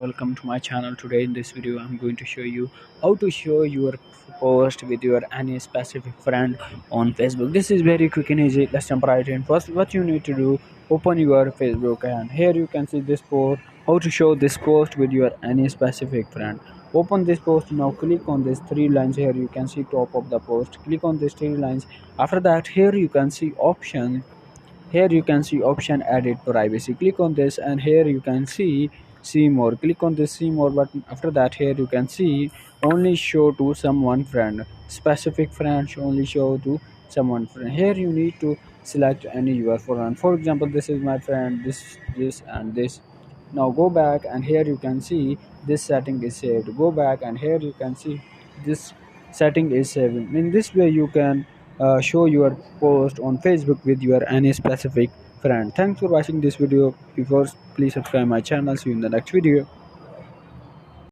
Welcome to my channel. Today in this video I'm going to show you how to show your post with your any specific friend on Facebook. This is very quick and easy. Let's jump right in. First, what you need to do, open your Facebook, and here you can see this post, how to show this post with your any specific friend. Open this post now. Click on these three lines. Here you can see top of the post. Click on these three lines. After that, here you can see option. Here you can see option edit privacy. Click on this, and here you can see more. Click on this see more button. After that, here you can see only show to someone friend, specific friends only show to someone friend. Here you need to select any your friend. For example, this is my friend, this and this. Now go back, and here you can see this setting is saved. Go back, and here you can see this setting is saving. In this way you can show your post on Facebook with your any specific friend. Thanks for watching this video. Before, please subscribe my channel. See you in the next video.